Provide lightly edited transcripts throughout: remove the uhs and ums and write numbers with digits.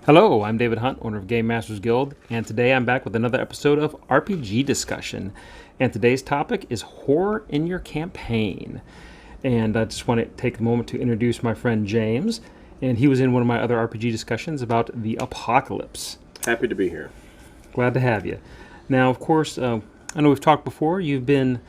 Hello, I'm David Hunt, owner of GameMasters Guild, and today I'm back with another episode of RPG discussion. And today's topic is horror in your campaign. And I just want to take a moment to introduce my friend James, and he was in one of my other RPG discussions about the apocalypse. Happy to be here. Glad to have you. Now, of course, I know we've talked before. You've been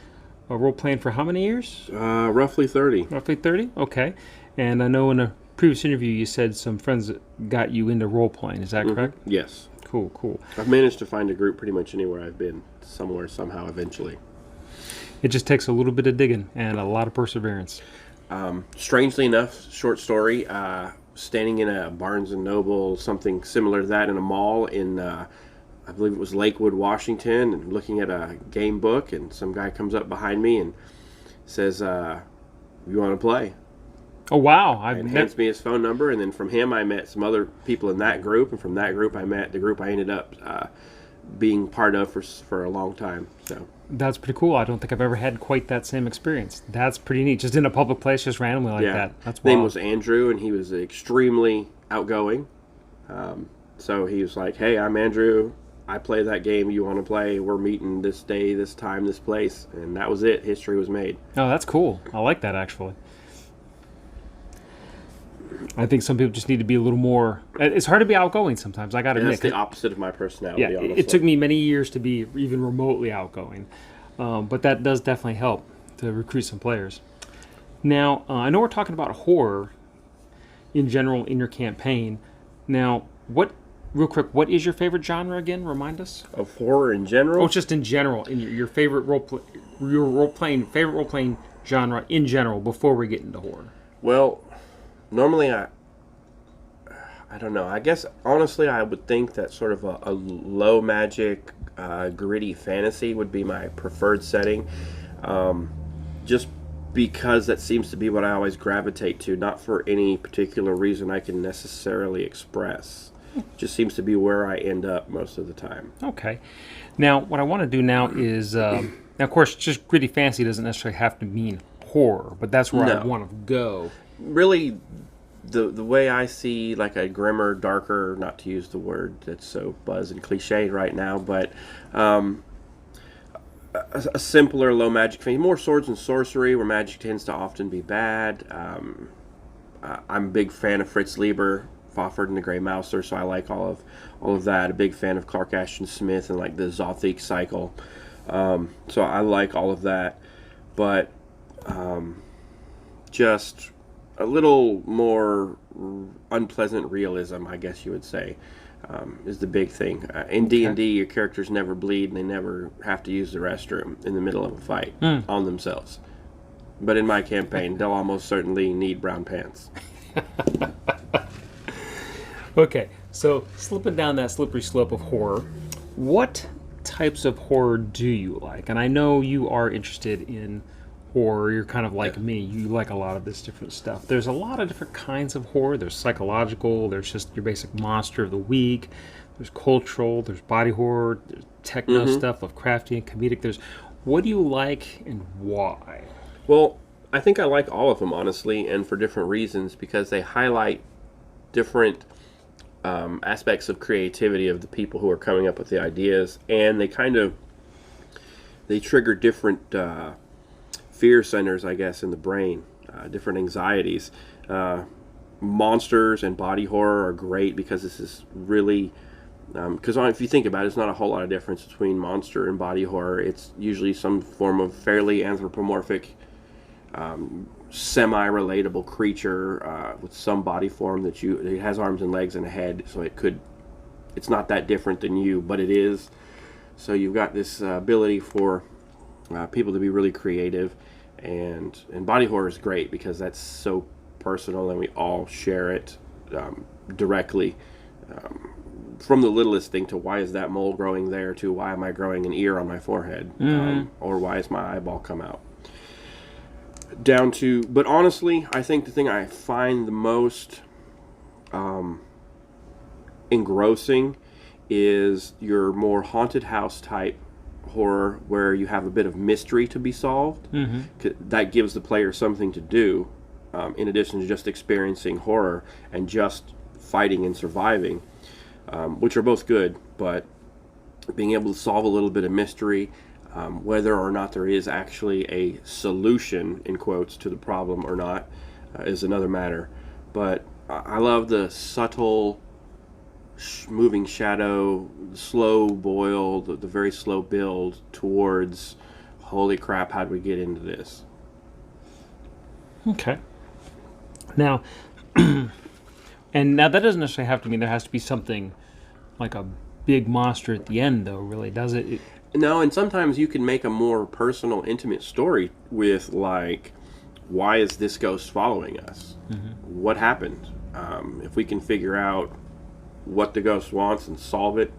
role-playing for how many years? Roughly 30. Roughly 30? Okay. And I know in a previous interview you said some friends got you into role-playing. Is that correct? Yes. Cool. I've managed to find a group pretty much anywhere I've been, somewhere, somehow, eventually. It just takes a little bit of digging and a lot of perseverance. Strangely enough, short story, standing in a Barnes & Noble, something similar to that in a mall in, I believe it was Lakewood, Washington, and looking at a game book, and some guy comes up behind me and says, you want to play? Oh, wow. And hands me his phone number, and then from him I met some other people in that group, and from that group I met the group I ended up being part of for a long time. So that's pretty cool. I don't think I've ever had quite that same experience. That's pretty neat. Just in a public place, just randomly like that. That's wild. His name wild. was Andrew, and he was extremely outgoing. So he was like, hey, I'm Andrew. I play that game you want to play. We're meeting this day, this time, this place. And that was it. History was made. Oh, that's cool. I like that, actually. I think some people just need to be a little more... It's hard to be outgoing sometimes, I got to admit. That's the opposite of my personality, yeah, honestly. It took me many years to be even remotely outgoing. But that does definitely help to recruit some players. Now, I know we're talking about horror in general in your campaign. Now, real quick, what is your favorite genre again? Remind us. Of horror in general? Oh, just in general, in your favorite favorite role-playing genre in general before we get into horror. Well, normally I don't know. I guess, honestly, I would think that sort of a low magic, gritty fantasy would be my preferred setting. Just because that seems to be what I always gravitate to, not for any particular reason I can necessarily express. Just seems to be where I end up most of the time. Okay. Now, what I want to do now is, now, of course, just gritty fantasy doesn't necessarily have to mean horror, but that's where I want to go. Really, the way I see like a grimmer, darker, not to use the word that's so buzz and cliche right now, but a simpler, low magic fantasy, more swords and sorcery, where magic tends to often be bad. I'm a big fan of Fritz Lieber, Fafhrd and the Grey Mouser, so I like all of that. A big fan of Clark Ashton Smith and like the Zothic cycle. So I like all of that, but just a little more unpleasant realism, I guess you would say, is the big thing. In D&D, your characters never bleed and they never have to use the restroom in the middle of a fight on themselves. But in my campaign, they'll almost certainly need brown pants. Okay, so slipping down that slippery slope of horror, what types of horror do you like? And I know you are interested in horror. You're kind of like me. You like a lot of this different stuff. There's a lot of different kinds of horror. There's psychological. There's just your basic monster of the week. There's cultural. There's body horror. There's techno stuff, Lovecraftian, comedic. What do you like and why? Well, I think I like all of them, honestly, and for different reasons, because they highlight different aspects of creativity of the people who are coming up with the ideas, and they trigger different fear centers, I guess, in the brain, different anxieties. Monsters and body horror are great because this is really, because if you think about it, it's not a whole lot of difference between monster and body horror. It's usually some form of fairly anthropomorphic, semi-relatable creature with some body form it has arms and legs and a head, so it's not that different than you, but it is. So you've got this ability for people to be really creative, and body horror is great because that's so personal and we all share it directly, from the littlest thing to why is that mole growing there, to why am I growing an ear on my forehead, or why is my eyeball come out, down to, but honestly, I think the thing I find the most engrossing is your more haunted house type horror, where you have a bit of mystery to be solved. That gives the player something to do, in addition to just experiencing horror and just fighting and surviving, which are both good, but being able to solve a little bit of mystery, whether or not there is actually a solution, in quotes, to the problem or not, is another matter. But I love the subtle moving shadow, slow boil, the very slow build towards, holy crap, how did we get into this? Okay. Now, and now that doesn't necessarily have to mean there has to be something like a big monster at the end, though, really, does it? No, and sometimes you can make a more personal, intimate story with, like, why is this ghost following us? Mm-hmm. What happened? If we can figure out what the ghost wants and solve it,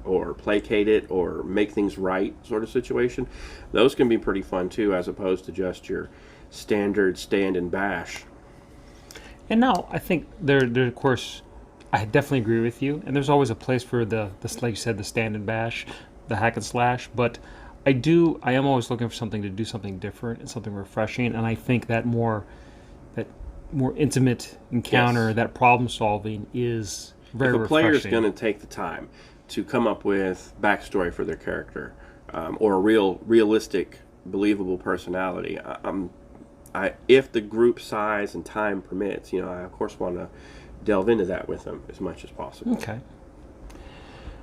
or placate it, or make things right sort of situation, those can be pretty fun, too, as opposed to just your standard stand and bash. And now, I think there of course, I definitely agree with you, and there's always a place for the like you said, the stand and bash, the hack and slash, but I am always looking for something to do something different and something refreshing, and I think that more intimate encounter, yes, that problem solving is very refreshing. If a player is going to take the time to come up with backstory for their character, or a realistic, believable personality, if the group size and time permits, I of course want to delve into that with them as much as possible. Okay.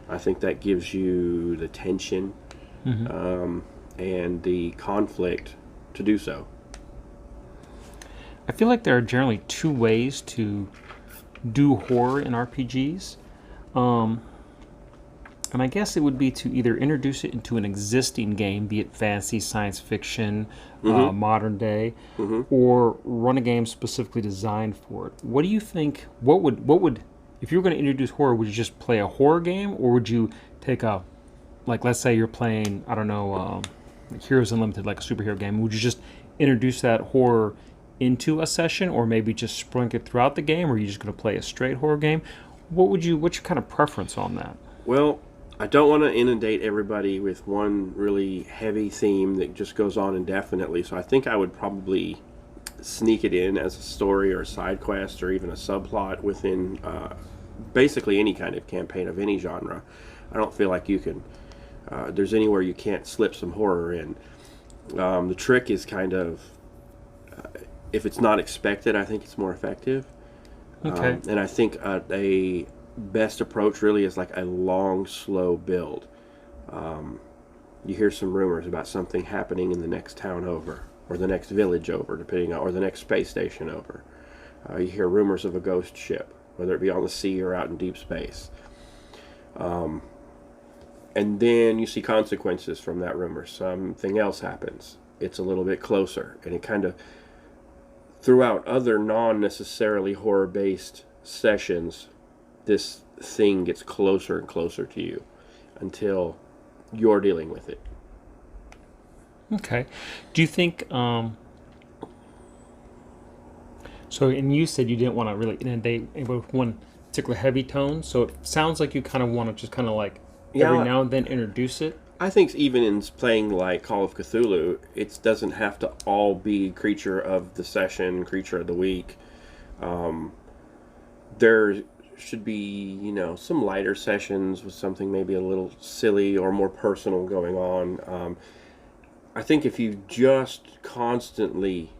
I think that gives you the tension, mm-hmm, and the conflict to do so. I feel like there are generally two ways to do horror in RPGs. And I guess it would be to either introduce it into an existing game, be it fantasy, science fiction, mm-hmm, modern day, mm-hmm, or run a game specifically designed for it. What do you think? What would if you were going to introduce horror? Would you just play a horror game, or would you take let's say you're playing, I don't know, like Heroes Unlimited, like a superhero game? Would you just introduce that horror into a session, or maybe just sprinkle it throughout the game, or are you just going to play a straight horror game? What's your kind of preference on that? Well, I don't want to inundate everybody with one really heavy theme that just goes on indefinitely, so I think I would probably sneak it in as a story or a side quest or even a subplot within basically any kind of campaign of any genre. I don't feel like you can, there's anywhere you can't slip some horror in. The trick is kind of, if it's not expected, I think it's more effective. Okay. And I think a best approach really is like a long, slow build. You hear some rumors about something happening in the next town over, or the next village over, depending on, or the next space station over. You hear rumors of a ghost ship, whether it be on the sea or out in deep space. And then you see consequences from that rumor. Something else happens. It's a little bit closer, and it kind of, throughout other non-necessarily horror-based sessions, this thing gets closer and closer to you until you're dealing with it. Okay. Do you think, so, and you said you didn't want to really inundate anybody with one particular heavy tone, so it sounds like you kind of want to just kind of like every now and then introduce it? I think even in playing like Call of Cthulhu, it doesn't have to all be creature of the session, creature of the week. There should be, some lighter sessions with something maybe a little silly or more personal going on. I think if you just constantly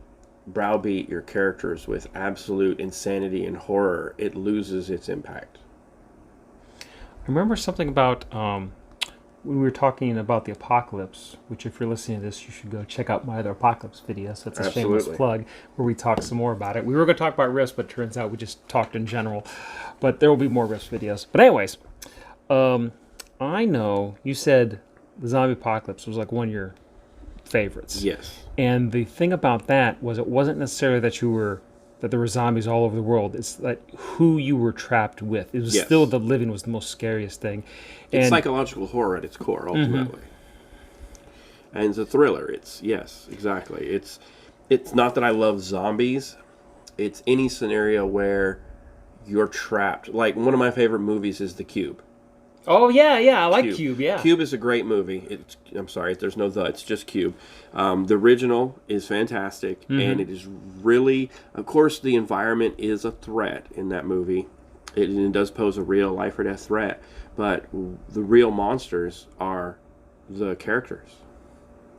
browbeat your characters with absolute insanity and horror, it loses its impact. I remember something about when we were talking about the apocalypse, which if you're listening to this, you should go check out my other apocalypse video. So it's a shameless plug where we talk some more about it. We were going to talk about Rifts, but it turns out we just talked in general. But there will be more Rifts videos. But anyways, I know you said the zombie apocalypse was like one of your favorites. Yes. And the thing about that was it wasn't necessarily that there were zombies all over the world. It's that who you were trapped with. It was still the living was the most scariest thing. It's psychological horror at its core, ultimately. Mm-hmm. And it's a thriller. Yes, exactly. It's not that I love zombies. It's any scenario where you're trapped. Like, one of my favorite movies is The Cube. Oh yeah, yeah, I like Cube. Yeah. Cube is a great movie. I'm sorry, there's no the. It's just Cube. The original is fantastic, and it is really, of course, the environment is a threat in that movie. It does pose a real life or death threat, but the real monsters are the characters.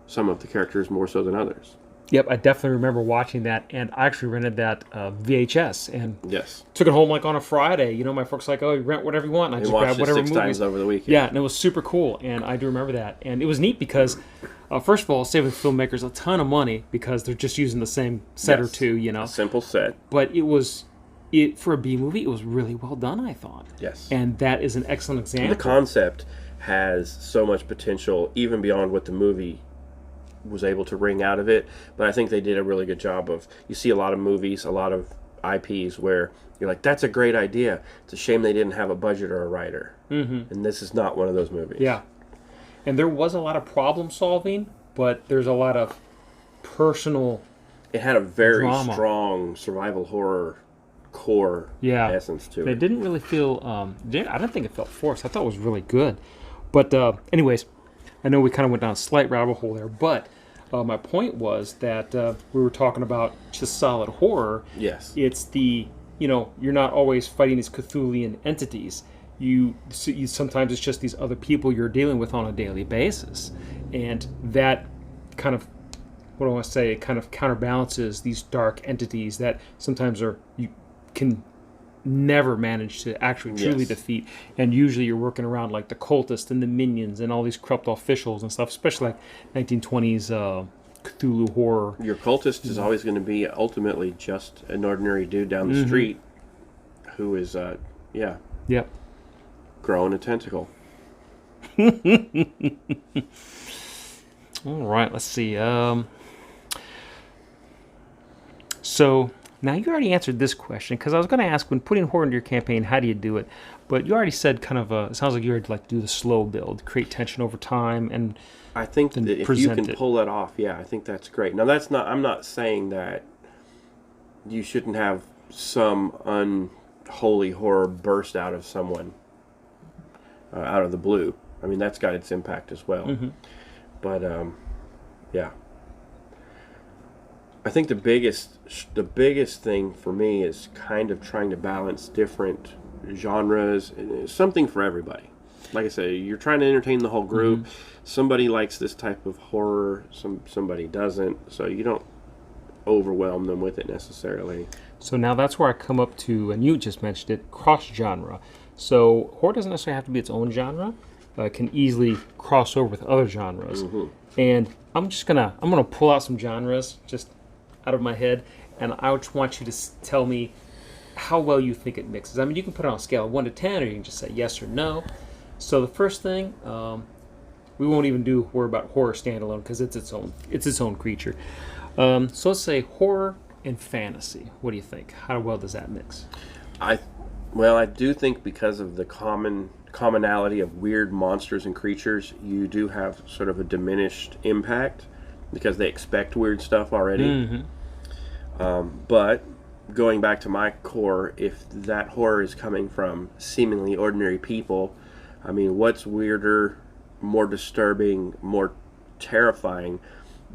Some of the characters more so than others. Yep, I definitely remember watching that, and I actually rented that VHS and Yes. took it home like on a Friday. You know, my folks like, oh, you rent whatever you want, and I just watched grabbed it whatever six movies. times over the weekend. Yeah, and it was super cool, and I do remember that. And it was neat because, first of all, saving filmmakers a ton of money because they're just using the same set or two, you know. A simple set. But for a B movie, it was really well done, I thought. Yes. And that is an excellent example. The concept has so much potential, even beyond what the movie was able to wring out of it. But I think they did a really good job of, you see a lot of movies, a lot of IPs where you're like, that's a great idea. It's a shame they didn't have a budget or a writer. Mm-hmm. And this is not one of those movies. Yeah. And there was a lot of problem solving, but there's a lot of personal It had a very drama. strong survival horror core essence to it. It didn't really feel, I don't think it felt forced. I thought it was really good. But anyways, I know we kind of went down a slight rabbit hole there, but my point was that we were talking about just solid horror. Yes. It's you're not always fighting these Cthulhian entities. You sometimes it's just these other people you're dealing with on a daily basis. And that kind of, what do I want to say, it kind of counterbalances these dark entities that sometimes you can never manage to actually truly defeat, and usually you're working around like the cultists and the minions and all these corrupt officials and stuff, especially like 1920s Cthulhu horror. Your cultist is always going to be ultimately just an ordinary dude down the street who is Yep. growing a tentacle. All right, let's see. So now you already answered this question, because I was going to ask, when putting horror into your campaign, how do you do it? But you already said kind of it sounds like you already like to do the slow build, create tension over time, and I think that if you can pull that off, I think that's great. Now I'm not saying that you shouldn't have some unholy horror burst out of someone out of the blue. I mean, that's got its impact as well. Mm-hmm. But I think the biggest thing for me is kind of trying to balance different genres, something for everybody. Like I say, you're trying to entertain the whole group. Mm-hmm. Somebody likes this type of horror, somebody doesn't, so you don't overwhelm them with it necessarily. So now that's where I come up to, and you just mentioned it, cross-genre. So horror doesn't necessarily have to be its own genre. It can easily cross over with other genres. Mm-hmm. And I'm gonna pull out some genres just out of my head, and I just want you to tell me how well you think it mixes. I mean, you can put it on a scale of 1 to 10, or you can just say yes or no. So the first thing, we won't even worry about horror standalone because it's its own creature. So let's say horror and fantasy. What do you think? How well does that mix? I do think because of the commonality of weird monsters and creatures, you do have sort of a diminished impact because they expect weird stuff already. Mm-hmm. But going back to my core, if that horror is coming from seemingly ordinary people, I mean, what's weirder, more disturbing, more terrifying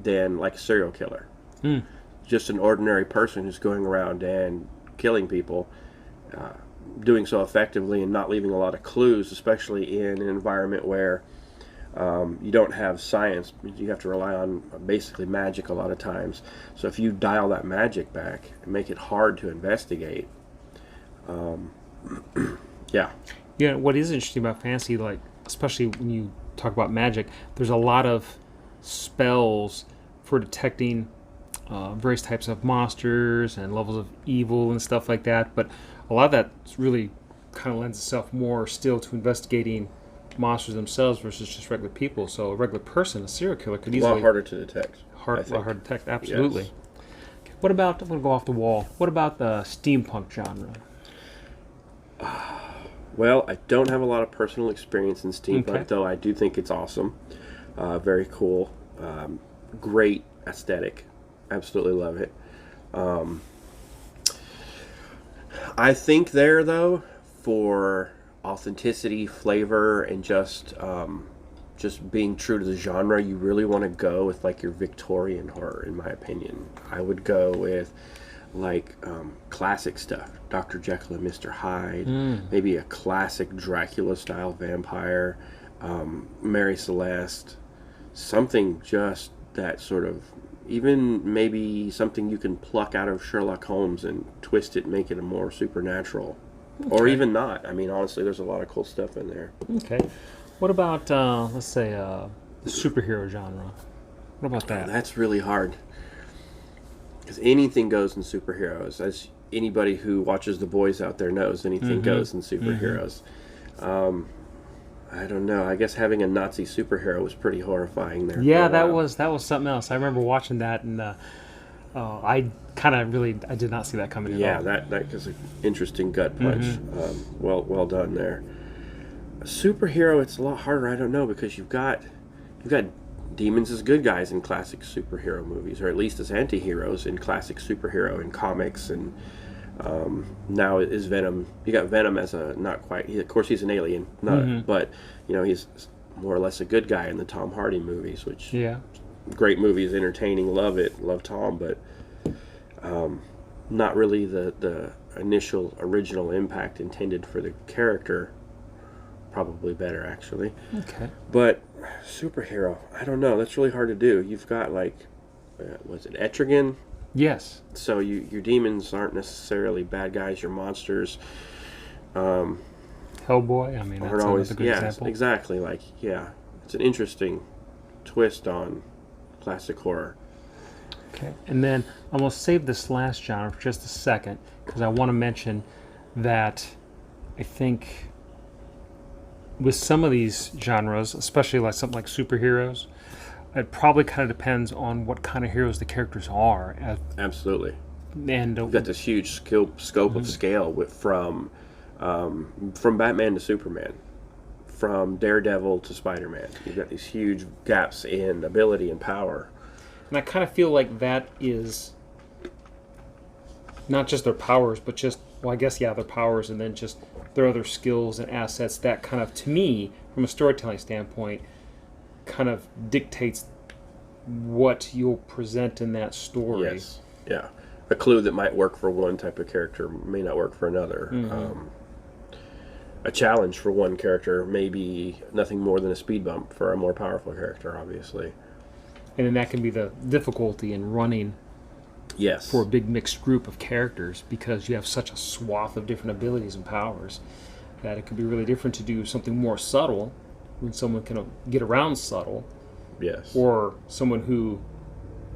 than like a serial killer? Mm. Just an ordinary person who's going around and killing people, doing so effectively and not leaving a lot of clues, especially in an environment where you don't have science. You have to rely on basically magic a lot of times. So if you dial that magic back and make it hard to investigate, Yeah, what is interesting about fantasy, like especially when you talk about magic, there's a lot of spells for detecting various types of monsters and levels of evil and stuff like that. But a lot of that really kind of lends itself more still to investigating monsters themselves versus just regular people. So a regular person, a serial killer, could easily... A lot harder to detect. A lot harder to detect, absolutely. Yes. Okay, what about, I'm going to go off the wall, what about the steampunk genre? Well, I don't have a lot of personal experience in steampunk, though I do think it's awesome. Very cool. Great aesthetic. Absolutely love it. I think though, for authenticity, flavor, and just being true to the genre, you really want to go with like your Victorian horror, in my opinion. I would go with like classic stuff, Dr. Jekyll and Mr. Hyde, maybe a classic Dracula style vampire, Mary Celeste, something just that sort of, even maybe something you can pluck out of Sherlock Holmes and twist it, make it a more supernatural. Okay. Or even not. I mean, honestly, there's a lot of cool stuff in there. Okay. What about, let's say, the superhero genre? What about that? That's really hard. Because anything goes in superheroes. As anybody who watches The Boys out there knows, anything goes in superheroes. I don't know. I guess having a Nazi superhero was pretty horrifying there. Yeah, that was something else. I remember watching that, and I did not see that coming. Yeah, that was an interesting gut punch. Well done there. A superhero, it's a lot harder. I don't know, because you've got demons as good guys in classic superhero movies, or at least as anti-heroes in classic superhero in comics, and now is Venom. You got Venom as a not quite. Of course, he's an alien, but he's more or less a good guy in the Tom Hardy movies, which great movies, entertaining, love Tom, but not really the initial original impact intended for the character. Probably better, actually. Okay. But superhero, I don't know. That's really hard to do. You've got like, was it Etrigan? Yes. So your demons aren't necessarily bad guys. Your monsters. Hellboy. I mean, that's always a good example. Exactly. Like, it's an interesting twist on classic horror. Okay, and then I'm going to save this last genre for just a second, because I want to mention that I think with some of these genres, especially like something like superheroes, it probably kind of depends on what kind of heroes the characters are. Absolutely. And you've got this huge scope of scale from Batman to Superman, from Daredevil to Spider-Man. You've got these huge gaps in ability and power. And I kind of feel like that is not just their powers, but just, well, I guess, their powers, and then just their other skills and assets that kind of, to me, from a storytelling standpoint, kind of dictates what you'll present in that story. Yes. Yeah. A clue that might work for one type of character may not work for another. A challenge for one character may be nothing more than a speed bump for a more powerful character, obviously. And then that can be the difficulty in running for a big mixed group of characters, because you have such a swath of different abilities and powers that it could be really different to do something more subtle when someone can get around subtle. Yes. Or someone who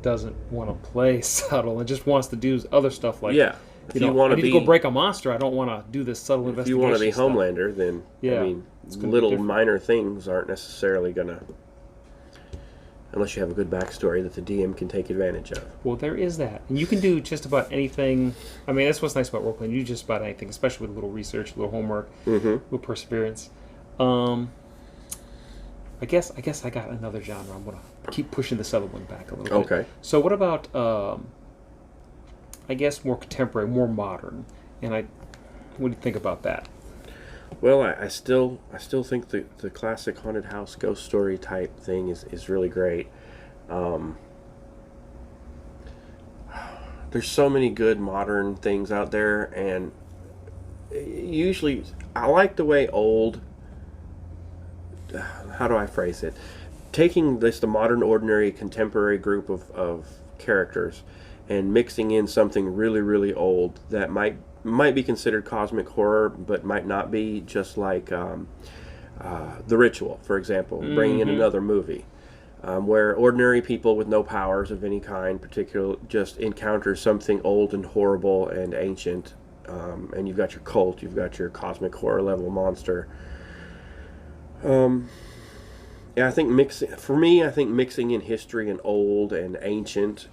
doesn't want to play subtle and just wants to do other stuff like if you want to go break a monster, I don't want to do this subtle investigation. If you want to be Homelander, then I mean, little minor things aren't necessarily going to, unless you have a good backstory that the DM can take advantage of. Well, there is that. And you can do just about anything. I mean, that's what's nice about role-playing. You do just about anything, especially with a little research, a little homework, a little perseverance. I guess I got another genre. I'm going to keep pushing this other one back a little bit. Okay. So what about, I guess, more contemporary, more modern? And what do you think about that? Well, I still think the classic haunted house ghost story type thing is really great. There's so many good modern things out there, and usually I like the way old. How do I phrase it? Taking the modern, ordinary, contemporary group of characters and mixing in something really, really old that might be considered cosmic horror, but might not be, just like The Ritual, for example, bringing in another movie where ordinary people with no powers of any kind, particularly, just encounter something old and horrible and ancient, and you've got your cult, you've got your cosmic horror level monster. I think mixing in history and old and ancient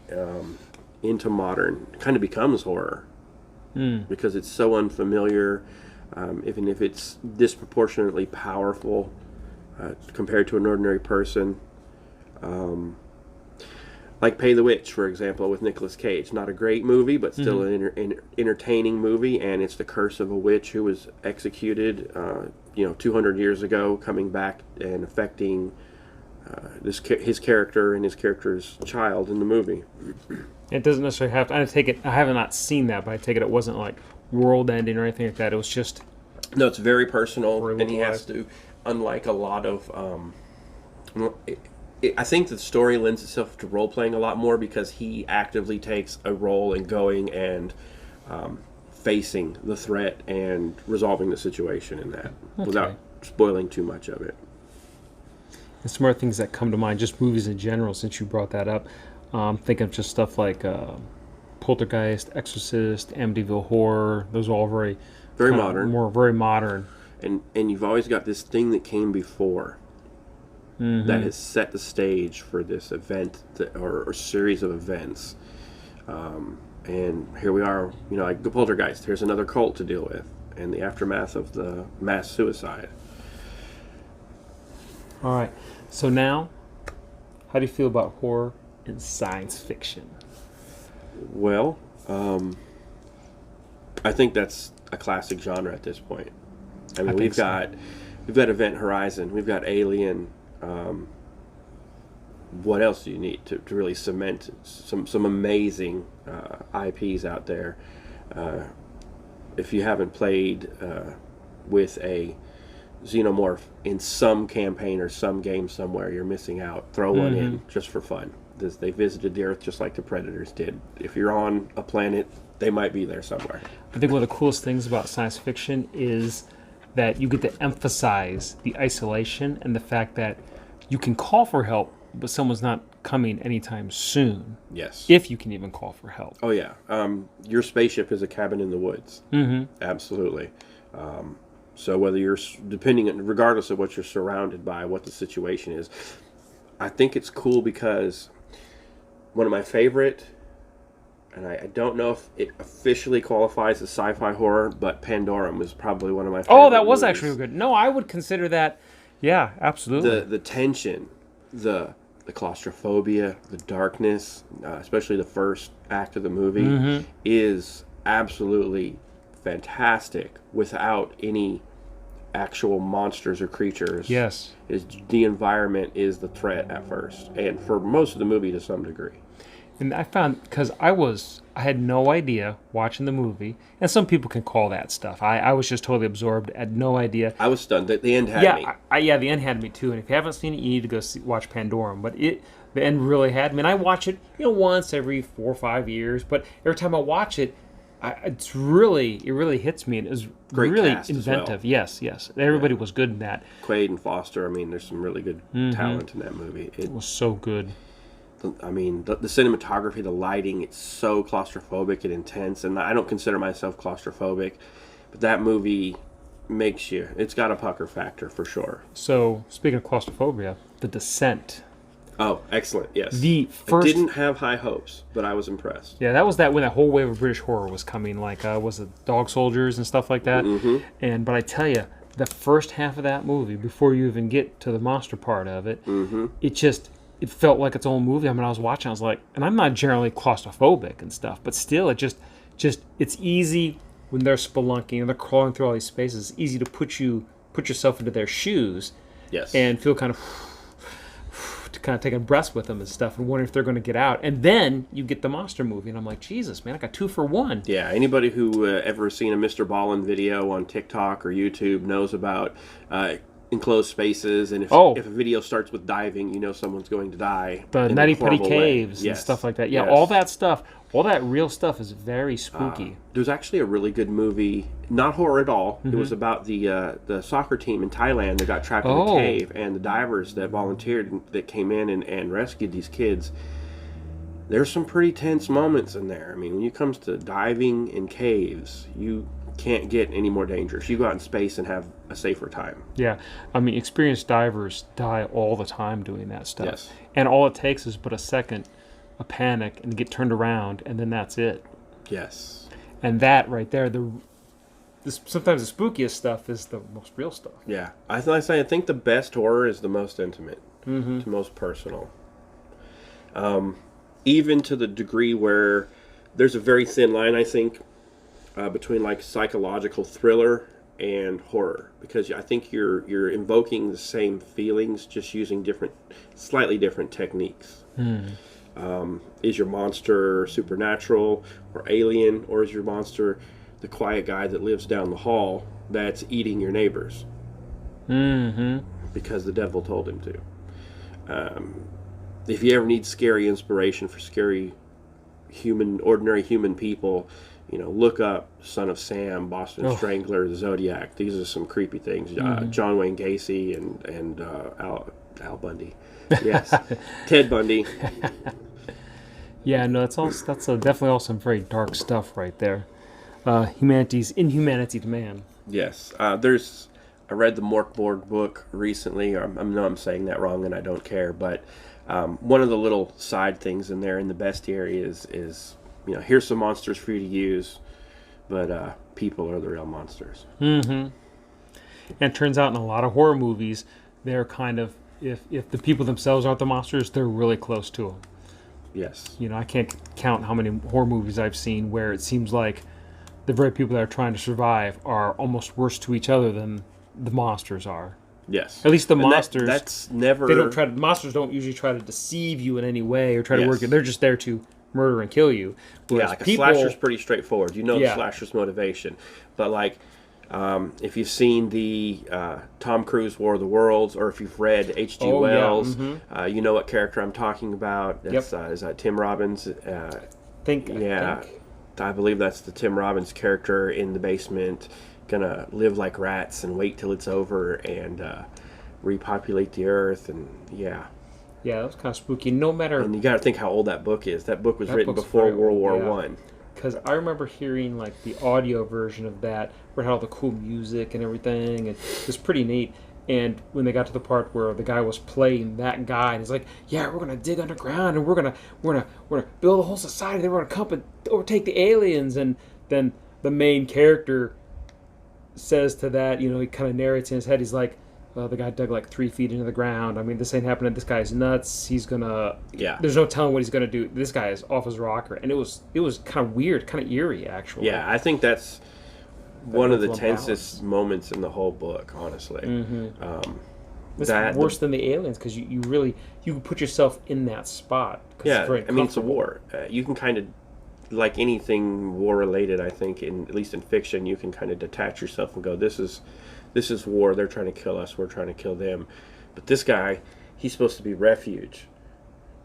into modern kind of becomes horror. Because it's so unfamiliar, even if it's disproportionately powerful compared to an ordinary person. Like Pay the Witch, for example, with Nicolas Cage. Not a great movie, but still an entertaining movie, and it's the curse of a witch who was executed. 200 years ago, coming back and affecting his character and his character's child in the movie. It doesn't necessarily have to. I take it. I have not seen that, but I take it wasn't like world ending or anything like that. It was just. No, it's very personal, very and he has to. Unlike a lot of, I think the story lends itself to role playing a lot more because he actively takes a role in going and facing the threat and resolving the situation in that without spoiling too much of it. And some more things that come to mind, just movies in general, since you brought that up. Think of just stuff like Poltergeist, Exorcist, Amityville Horror. Those are all very modern. Very modern. And you've always got this thing that came before that has set the stage for this event or series of events. And here we are, like the Poltergeist. Here's another cult to deal with, and the aftermath of the mass suicide. All right. So now, how do you feel about horror and science fiction? Well, I think that's a classic genre at this point. I mean, we've got Event Horizon, we've got Alien. What else do you need to really cement some amazing IPs out there? If you haven't played with a xenomorph in some campaign or some game somewhere, you're missing out. Throw one in just for fun. They visited the Earth just like the Predators did. If you're on a planet, they might be there somewhere. I think one of the coolest things about science fiction is that you get to emphasize the isolation and the fact that you can call for help, but someone's not coming anytime soon. Yes. If you can even call for help. Oh, yeah. Your spaceship is a cabin in the woods. Absolutely. So whether you're, regardless of what you're surrounded by, what the situation is, I think it's cool because one of my favorite, and I don't know if it officially qualifies as sci-fi horror, but Pandorum was probably one of my favorite Oh, that was movies. actually good. No, I would consider that, yeah, absolutely. The tension, the claustrophobia, the darkness, especially the first act of the movie, is absolutely fantastic without any actual monsters or creatures. Yes. The environment is the threat at first, and for most of the movie to some degree. And I found, because I had no idea watching the movie, and some people can call that stuff. I was just totally absorbed, had no idea. I was stunned. The end had me. The end had me too. And if you haven't seen it, you need to go watch Pandorum. But the end really had me. And I watch it, once every 4 or 5 years. But every time I watch it, it really hits me. And it was Great really cast as inventive. well. Yes. Everybody was good in that. Quaid and Foster. I mean, there's some really good talent in that movie. It was so good. I mean, the cinematography, the lighting, it's so claustrophobic and intense. And I don't consider myself claustrophobic, but that movie makes you. It's got a pucker factor for sure. So, speaking of claustrophobia, The Descent. Oh, excellent! Yes, I didn't have high hopes, but I was impressed. Yeah, that was when that whole wave of British horror was coming, like was it Dog Soldiers and stuff like that. But I tell you, the first half of that movie, before you even get to the monster part of it, it felt like its own movie. I mean, I was watching, I was like, and I'm not generally claustrophobic and stuff, but still, it's easy when they're spelunking and they're crawling through all these spaces. It's easy to put yourself into their shoes, and feel kind of taking breaths with them and stuff, and wondering if they're going to get out. And then you get the monster movie, and I'm like, Jesus, man, I got 2 for 1. Yeah, anybody who ever seen a Mr. Ballin video on TikTok or YouTube knows about enclosed spaces, and if a video starts with diving, someone's going to die. The Nutty Putty Caves and stuff like that. Yeah, all that stuff, all that real stuff is very spooky. There's actually a really good movie, not horror at all. It was about the soccer team in Thailand that got trapped in a cave, and the divers that volunteered that came in and rescued these kids. There's some pretty tense moments in there. I mean, when it comes to diving in caves, you can't get any more dangerous. You go out in space and have a safer time. Yeah, I mean, experienced divers die all the time doing that stuff. Yes. And all it takes is but a second, a panic, and get turned around, and then that's it. Yes. And that right there, sometimes the spookiest stuff is the most real stuff. Yeah, I think the best horror is the most intimate, the most personal. Even to the degree where there's a very thin line, I think, between like psychological thriller and horror, because I think you're invoking the same feelings, just using slightly different techniques. Is your monster supernatural or alien, or is your monster the quiet guy that lives down the hall that's eating your neighbors? Because the devil told him to. If you ever need scary inspiration for scary ordinary human people, look up Son of Sam, Boston Strangler, the Zodiac. These are some creepy things. John Wayne Gacy and Al Bundy. Yes, Ted Bundy. Yeah, no, that's definitely all some very dark stuff right there. Humanity's inhumanity to man. Yes, I read the Morkborg book recently. I know I'm saying that wrong, and I don't care. But one of the little side things in there in the bestiary is here's some monsters for you to use, but people are the real monsters. And it turns out in a lot of horror movies, they're kind of, if the people themselves aren't the monsters, they're really close to them. Yes. I can't count how many horror movies I've seen where it seems like the very people that are trying to survive are almost worse to each other than the monsters are. Yes. At least the monsters. That's never. Monsters don't usually try to deceive you in any way or try to work it. They're just there to murder and kill you. Whereas a slasher's pretty straightforward. The slasher's motivation. But if you've seen the Tom Cruise War of the Worlds, or if you've read H.G. Wells, you know what character I'm talking about. That's, is that Tim Robbins? I believe that's the Tim Robbins character in the basement, gonna live like rats and wait till it's over and repopulate the earth. And yeah, that was kind of spooky. No matter, and you got to think how old that book is. That book was written before World War One. Because I remember hearing the audio version of that, where it had all the cool music and everything, and it was pretty neat. And when they got to the part where the guy was playing that guy, and he's like, "Yeah, we're gonna dig underground, and we're gonna build a whole society. Then we're gonna come and overtake the aliens." And then the main character says to that, he kind of narrates in his head. He's like, "Well, the guy dug 3 feet into the ground. I mean, this ain't happening. This guy's nuts. He's gonna. There's no telling what he's gonna do. This guy is off his rocker." And it was kind of weird, kind of eerie, actually. Yeah, I think that's one of the tensest moments in the whole book, honestly. It's worse than the aliens, because you can put yourself in that spot. Yeah, it's a war. You can kind of, like anything war related, I think, at least in fiction, you can kind of detach yourself and go, this is war. They're trying to kill us. We're trying to kill them. But this guy, he's supposed to be refuge.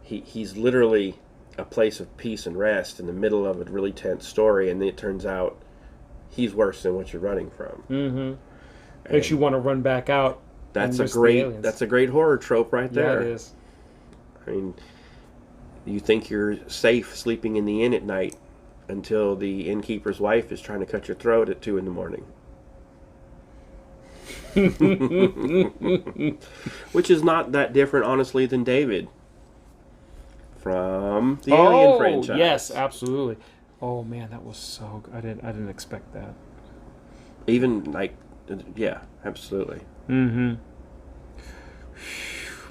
He's literally a place of peace and rest in the middle of a really tense story, and then it turns out he's worse than what you're running from. Makes you want to run back out. That's a great horror trope right there. Yeah, it is. I mean, you think you're safe sleeping in the inn at night until the innkeeper's wife is trying to cut your throat at 2 a.m. Which is not that different, honestly, than David from the Alien franchise. Yes, absolutely. Oh man, that was so good. I didn't expect that. Even absolutely. Man,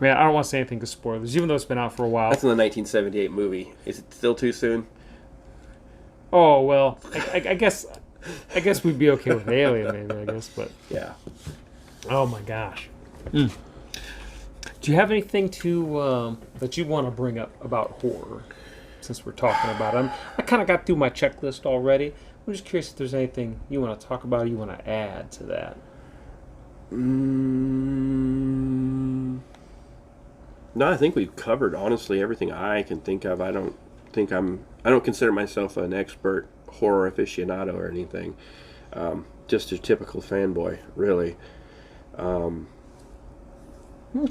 I don't want to say anything to spoilers, even though it's been out for a while. That's in the 1978 movie. Is it still too soon? Oh well, I guess we'd be okay with Alien, maybe. I guess, but yeah. Oh my gosh. Do you have anything that you want to bring up about horror? Since we're talking about it, I kind of got through my checklist already. I'm just curious if there's anything you want to talk about or you want to add to that. No, I think we've covered, honestly, everything I can think of. I don't consider myself an expert horror aficionado or anything. Just a typical fanboy, really. Okay.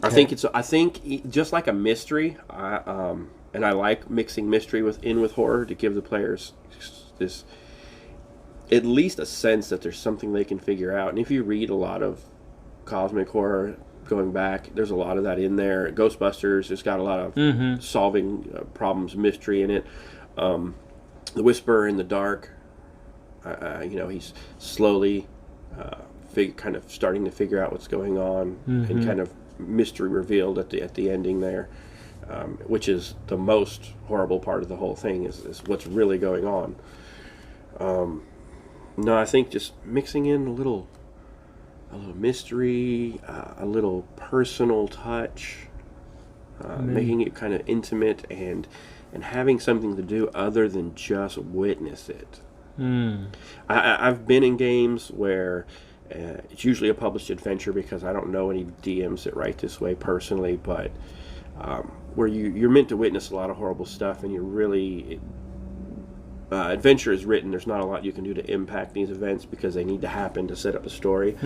I think just like a mystery, and I like mixing mystery with horror to give the players this, at least a sense that there's something they can figure out. And if you read a lot of cosmic horror going back, there's a lot of that in there. Ghostbusters, it's got a lot of solving problems, mystery in it. The Whisperer in the Dark, he's slowly kind of starting to figure out what's going on, and kind of mystery revealed at the ending there. Which is the most horrible part of the whole thing, is what's really going on. No, I think just mixing in a little a little mystery, a little personal touch, making it kind of intimate and having something to do other than just witness it. I've been in games where it's usually a published adventure because I don't know any DMs that write this way personally, but where you're meant to witness a lot of horrible stuff, and you're really adventure is written. There's not a lot you can do to impact these events because they need to happen to set up a story.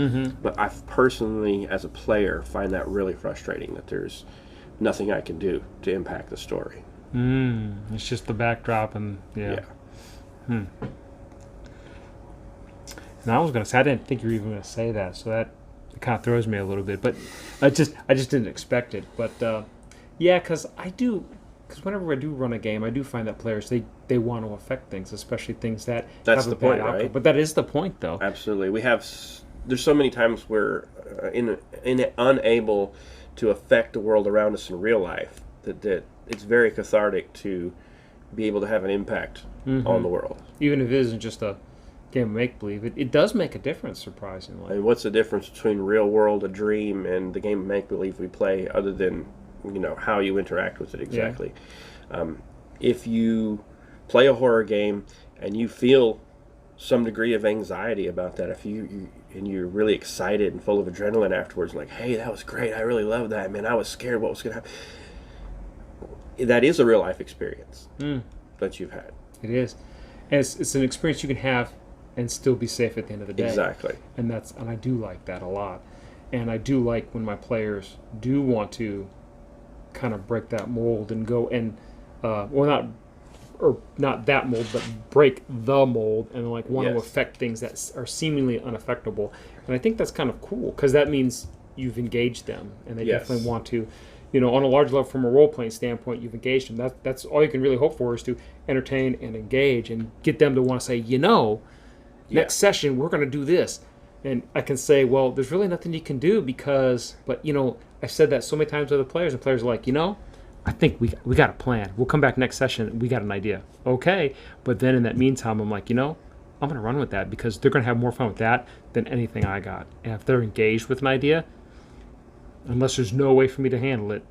But I personally, as a player, find that really frustrating that there's nothing I can do to impact the story. It's just the backdrop and yeah. And I was gonna say, I didn't think you were even gonna say that, so that kind of throws me a little bit. But I just didn't expect it. But yeah, because whenever I do run a game, I do find that players they want to affect things, especially things that That's have the a bad point, outcome. right? But that is the point, though. Absolutely. There's so many times where unable to affect the world around us in real life that it's very cathartic to be able to have an impact on the world. Even if it isn't just a game of make-believe, it does make a difference, surprisingly. And what's the difference between real world, a dream, and the game of make-believe we play, other than how you interact with it exactly? If you play a horror game and you feel some degree of anxiety about that, if you're really excited and full of adrenaline afterwards, like, hey, that was great, I really loved that, man, I was scared what was going to happen. That is a real life experience that you've had. It is. And it's an experience you can have and still be safe at the end of the day. Exactly. And I do like that a lot. And I do like when my players do want to kind of break that mold and go and not that mold, but break the mold and want to affect things that are seemingly unaffectable. And I think that's kind of cool because that means you've engaged them and they definitely want to, on a large level from a role-playing standpoint, you've engaged them. That's all you can really hope for is to entertain and engage and get them to want to say, next session we're going to do this. And I can say, well, there's really nothing you can do but I've said that so many times to other players, and players are like, I think we got a plan. We'll come back next session. We got an idea. Okay. But then in that meantime, I'm like, I'm going to run with that because they're going to have more fun with that than anything I got. And if they're engaged with an idea, unless there's no way for me to handle it,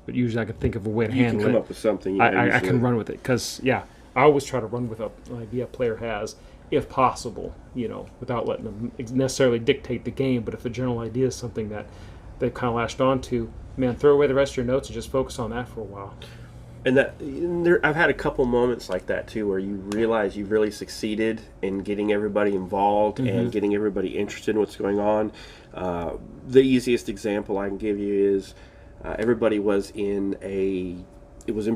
but usually I can think of a way to handle it. You can come up with something. I can run with it because, I always try to run with an idea a player has, if possible, without letting them necessarily dictate the game. But if the general idea is something that they've kind of latched onto, man, throw away the rest of your notes and just focus on that for a while. And I've had a couple moments like that too, where you realize you've really succeeded in getting everybody involved and getting everybody interested in what's going on. The easiest example I can give you is everybody was in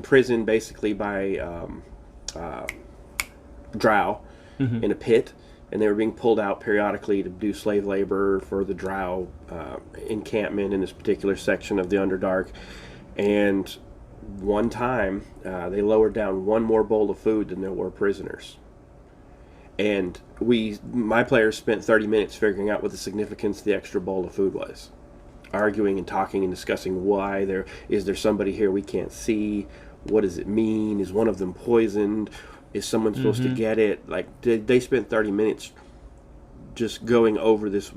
prison basically by drow in a pit. And they were being pulled out periodically to do slave labor for the drow encampment in this particular section of the Underdark. And one time, they lowered down one more bowl of food than there were prisoners. And my players spent 30 minutes figuring out what the significance of the extra bowl of food was. Arguing and talking and discussing why is there somebody here we can't see? What does it mean? Is one of them poisoned? Is someone supposed to get it? They spent 30 minutes just going over this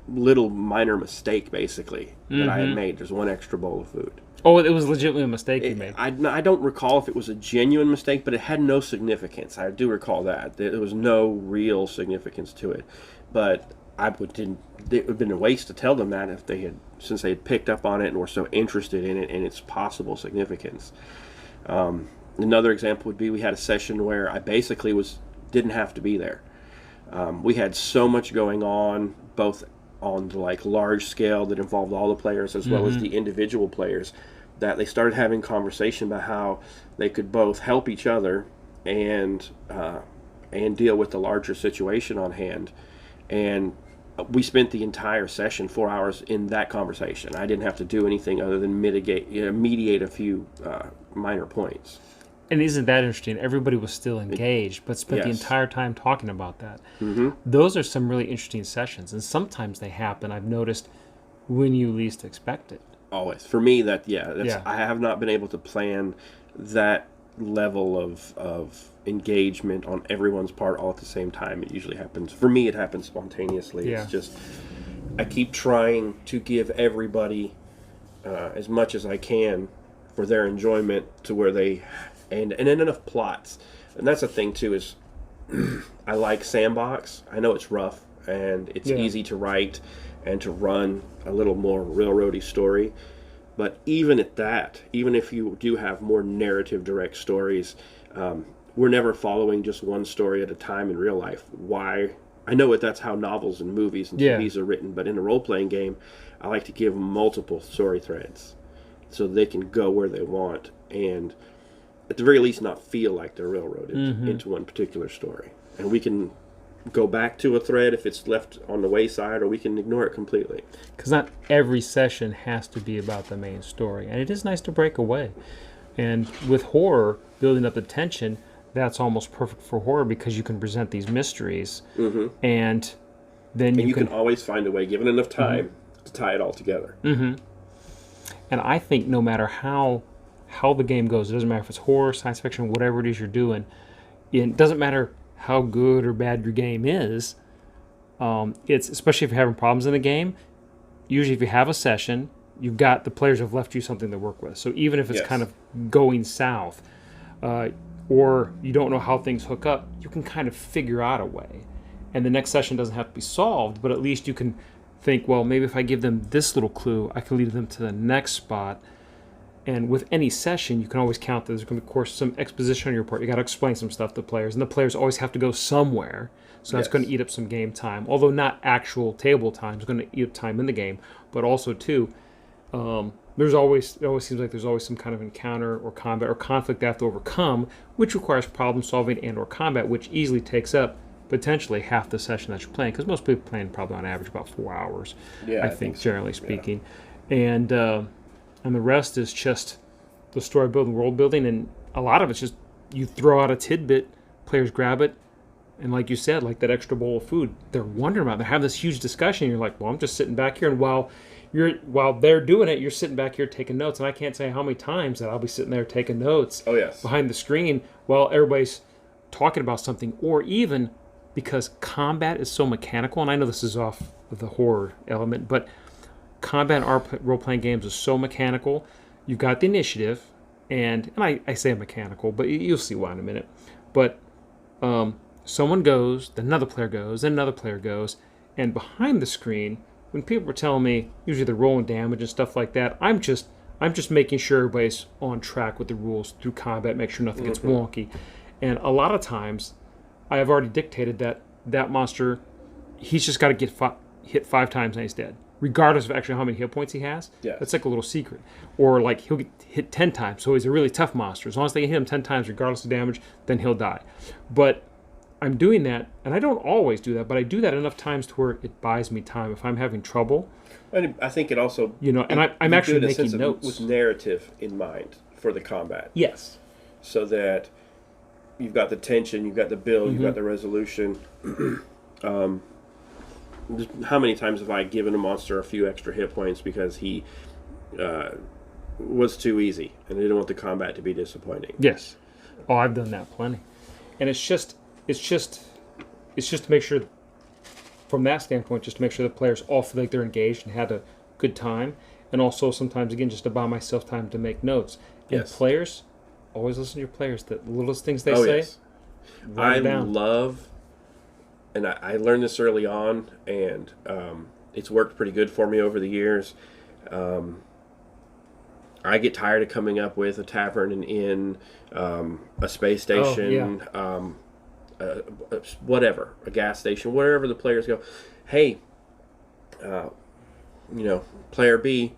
little minor mistake, basically, that I had made. There's one extra bowl of food. Oh, it was legitimately a mistake you made. I don't recall if it was a genuine mistake, but it had no significance. I do recall that. There was no real significance to it. But it would have been a waste to tell them that since they had picked up on it and were so interested in it and its possible significance. Another example would be we had a session where I basically didn't have to be there. We had so much going on, both on the large scale that involved all the players as well as the individual players, that they started having conversation about how they could both help each other and deal with the larger situation on hand. And we spent the entire session, 4 hours, in that conversation. I didn't have to do anything other than mediate a few minor points. And isn't that interesting? Everybody was still engaged, but spent the entire time talking about that. Those are some really interesting sessions, and sometimes they happen, I've noticed, when you least expect it. Always. For me, I have not been able to plan that level of engagement on everyone's part all at the same time. It usually happens. For me, it happens spontaneously. Yeah. It's just I keep trying to give everybody as much as I can for their enjoyment to where they and enough plots. And that's the thing too is I like sandbox. I know it's rough and it's easy to write and to run a little more railroady story. But even at that, even if you do have more narrative direct stories, we're never following just one story at a time in real life. Why? I know that's how novels and movies and TVs are written, but in a role-playing game, I like to give them multiple story threads so they can go where they want and at the very least not feel like they're railroaded into one particular story. And we can go back to a thread if it's left on the wayside, or we can ignore it completely. Because not every session has to be about the main story. And it is nice to break away. And with horror, building up the tension, that's almost perfect for horror because you can present these mysteries. And then you can always find a way, given enough time, to tie it all together. And I think no matter how the game goes, it doesn't matter if it's horror, science fiction, whatever it is you're doing, it doesn't matter how good or bad your game is. It's especially if you're having problems in the game. Usually, if you have a session, you've got the players have left you something to work with. So even if it's kind of going south, or you don't know how things hook up, you can kind of figure out a way. And the next session doesn't have to be solved, but at least you can think, well, maybe if I give them this little clue, I can lead them to the next spot. And with any session, you can always count that there's going to be, of course, some exposition on your part. You got to explain some stuff to players, and the players always have to go somewhere. So that's going to eat up some game time, although not actual table time. It's going to eat up time in the game, but also too, it always seems like there's always some kind of encounter or combat or conflict they have to overcome, which requires problem solving and or combat, which easily takes up potentially half the session that you're playing, because most people playing probably on average about 4 hours. I think generally speaking, and the rest is just the story building, world building, and a lot of it's just you throw out a tidbit, players grab it, and like you said, like that extra bowl of food, they're wondering about it. They're having this huge discussion, and you're like, well, I'm just sitting back here, and while they're doing it, you're sitting back here taking notes, and I can't say how many times that I'll be sitting there taking notes behind the screen while everybody's talking about something, or even because combat is so mechanical, and I know this is off of the horror element, but combat in our role-playing games is so mechanical. You've got the initiative, and I say mechanical, but you'll see why in a minute. But someone goes, then another player goes, then another player goes, and behind the screen, when people were telling me, usually they're rolling damage and stuff like that, I'm just making sure everybody's on track with the rules through combat, make sure nothing gets wonky. And a lot of times, I have already dictated that monster, he's just got to get hit 5 times and he's dead, regardless of actually how many hit points he has. That's like a little secret. Or like he'll get hit 10 times, so he's a really tough monster. As long as they hit him 10 times, regardless of damage, then he'll die. But I'm doing that, and I don't always do that, but I do that enough times to where it buys me time. If I'm having trouble, and I think it also, and I'm actually making notes with narrative in mind for the combat. Yes, so that you've got the tension, you've got the build, you've got the resolution. How many times have I given a monster a few extra hit points because he was too easy and I didn't want the combat to be disappointing? Yes. Oh, I've done that plenty. And it's just to make sure, from that standpoint, just to make sure the players all feel like they're engaged and had a good time. And also sometimes, again, just to buy myself time to make notes. And players, always listen to your players. The littlest things they say, I love, and I learned this early on, and it's worked pretty good for me over the years. I get tired of coming up with a tavern, an inn, a space station, whatever, a gas station, wherever the players go. Hey, player B,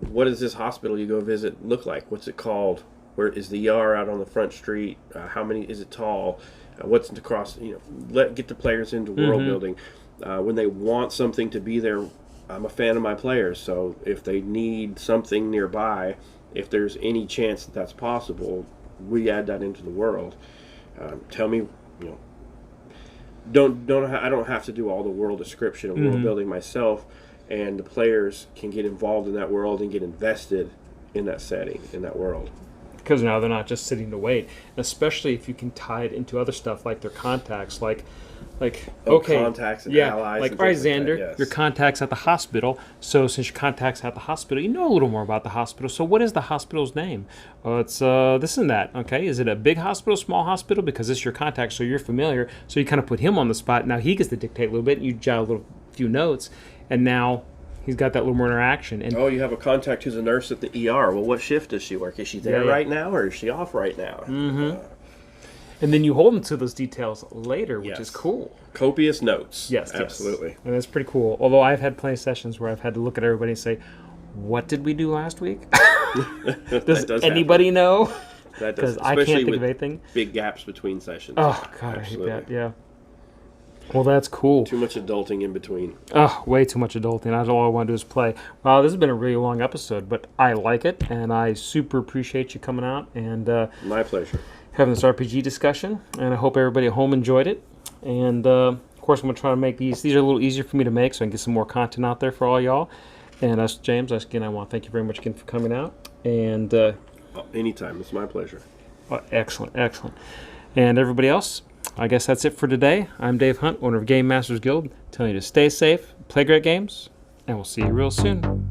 what does this hospital you go visit look like? What's it called? Where is the ER out on the front street? How many is it tall? What's across? Get the players into world building. When they want something to be there, I'm a fan of my players. So if they need something nearby, if there's any chance that that's possible, we add that into the world. Tell me, I don't have to do all the world description and world building myself, and the players can get involved in that world and get invested in that setting, in that world. Because now they're not just sitting to wait, especially if you can tie it into other stuff like their contacts. Like Like, Oh, okay, contacts and yeah, allies like, and all right, things like that, Xander, yes. your contact's at the hospital. So since your contact's at the hospital, you know a little more about the hospital. So what is the hospital's name? It's this and that. Okay, is it a big hospital, small hospital? Because it's your contact, so you're familiar. So you kind of put him on the spot. Now he gets to dictate a little bit, and you jot a little few notes, and now he's got that little more interaction. And Oh, you have a contact who's a nurse at the ER. Well, what shift does she work? Is she there Yeah. right now, or is she off right now? and then you hold him to those details later, which Yes. is cool. Copious notes. Yes, absolutely. yes. And that's pretty cool. Although I've had plenty of sessions where I've had to look at everybody and say, "What did we do last week? Does does anybody know?" That does, Because I can't especially think of with anything. big gaps between sessions. Oh God, Absolutely. I hate that. Yeah. Well, that's cool. Too much adulting in between. Oh, way too much adulting. That's all I want to do is play. Well, this has been a really long episode, but I like it, and I super appreciate you coming out and My pleasure. having this RPG discussion. And I hope everybody at home enjoyed it. And of course, I'm gonna try to make these. These are a little easier for me to make, so I can get some more content out there for all y'all. And us, James, again, I want to thank you very much again for coming out. And Anytime. It's my pleasure. excellent, excellent. And everybody else, I guess that's it for today. I'm Dave Hunt, owner of GameMasters Guild, telling you to stay safe, play great games, and we'll see you real soon.